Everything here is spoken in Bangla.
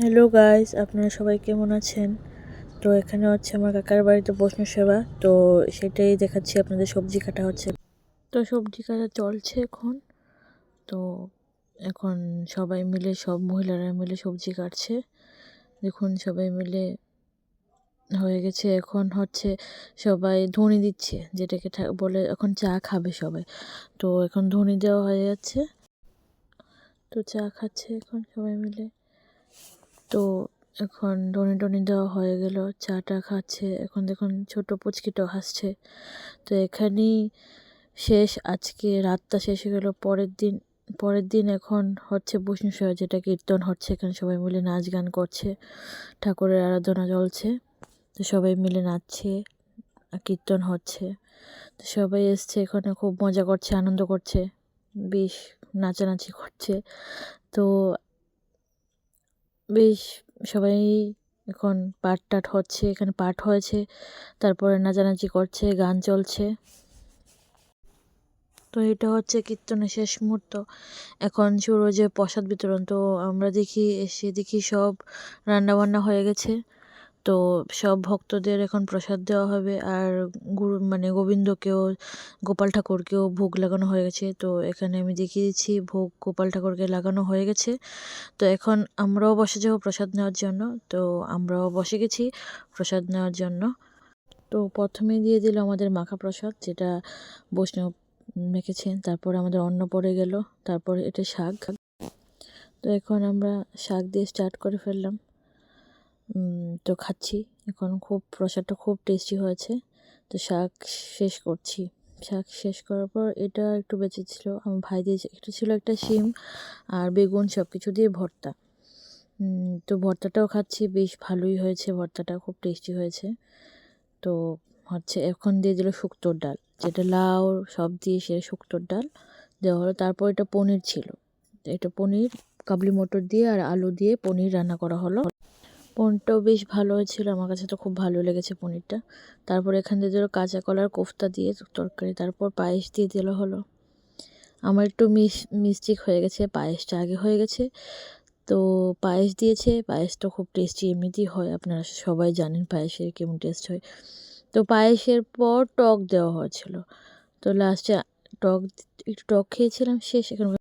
হ্যালো গাইস, আপনারা সবাই কেমন আছেন? তো এখানে হচ্ছে আমার কাকার বাড়িতে বৈষ্ণব সেবা, তো সেটাই দেখাচ্ছি আপনাদের। সবজি কাটা হচ্ছে, তো সবজি কাটা চলছে এখন। তো এখন সবাই মিলে, সব মহিলারা মিলে সবজি কাটছে। দেখুন সবাই মিলে হয়ে গেছে। এখন হচ্ছে সবাই ধুনি দিচ্ছে, যেটাকে বলে এখন চা খাবে সবাই। তো এখন ধুনি দেওয়া হয়ে যাচ্ছে, তো চা খাচ্ছে এখন সবাই মিলে। তো এখন ডনি দেওয়া হয়ে গেল, চাটা খাচ্ছে। এখন দেখুন ছোট পুচকিটাও হাসছে। তো এখানেই শেষ, আজকে রাতটা শেষ হয়ে গেল। পরের দিন এখন হচ্ছে বৈষ্ণব সেবা, যেটা কীর্তন হচ্ছে। এখানে সবাই মিলে নাচ গান করছে, ঠাকুরের আরাধনা চলছে। তো সবাই মিলে নাচছে, কীর্তন হচ্ছে। তো সবাই এসছে, এখানে খুব মজা করছে, আনন্দ করছে, বেশ নাচানাচি করছে। তো বেশ সবাই এখন পাঠ টাঠ হচ্ছে, এখানে পাঠ হয়েছে, তারপরে নাচানাচি করছে, গান চলছে। তো এটা হচ্ছে কীর্তনের শেষ মুহূর্ত। এখন শুরু যে প্রসাদ বিতরণ। তো আমরা দেখি সব রান্নাবান্না হয়ে গেছে। তো সব ভক্তদের এখন প্রসাদ দেওয়া হবে। আর গুরু মানে গোবিন্দকেও, গোপাল ঠাকুরকেও ভোগ লাগানো হয়ে গেছে। তো এখানে আমি দেখিয়ে দিচ্ছি, ভোগ গোপাল ঠাকুরকে লাগানো হয়ে গেছে। তো এখন আমরাও বসে যাবো প্রসাদ নেওয়ার জন্য। তো আমরাও বসে গেছি প্রসাদ নেওয়ার জন্য। তো প্রথমে দিয়ে দিল আমাদের মাখা প্রসাদ, যেটা বৈষ্ণব মেখেছেন। তারপর আমাদের অন্ন পড়ে গেল, তারপর এটা শাক। তো এখন আমরা শাক দিয়ে স্টার্ট করে ফেললাম। তো খাচ্ছি এখন। প্রসাদটা খুব টেস্টি হয়েছে। তো শাক শেষ করছি। শাক শেষ করার পর এটা একটু বেঁচে ছিল, আমার ভাই দিয়েছে। এটা ছিল একটা শিম আর বেগুন, সব কিছু দিয়ে ভর্তা। তো ভর্তাটাও খাচ্ছি, বেশ ভালোই হয়েছে ভর্তাটা, খুব টেস্টি হয়েছে। তো হচ্ছে এখন দিয়ে দিল শুক্তোর ডাল, যেটা লাউ সব দিয়ে সে শুক্তোর ডাল দেওয়া হলো। তারপর এটা পনির ছিল, এটা পনির কাবলি মটর দিয়ে আর আলু দিয়ে পনির রান্না করা হলো। পনিরটাও বেশ ভালো হয়েছিল, আমার কাছে তো খুব ভালো লেগেছে পনিরটা। তারপর এখান দিয়ে দিল কাঁচা কলার কোফতা দিয়ে তরকারি। তারপর পায়েস দিয়ে দিল হলো। আমার একটু মিস্টেক হয়ে গেছে, পায়েসটা আগে হয়ে গেছে। তো পায়েস দিয়েছে, পায়েসটা খুব টেস্টি এমনিতেই হয়, আপনারা সবাই জানেন পায়েসের কেমন টেস্ট হয়। তো পায়েসের পর টক দেওয়া হয়েছিল। তো লাস্টে একটু টক খেয়েছিলাম শেষ। এখন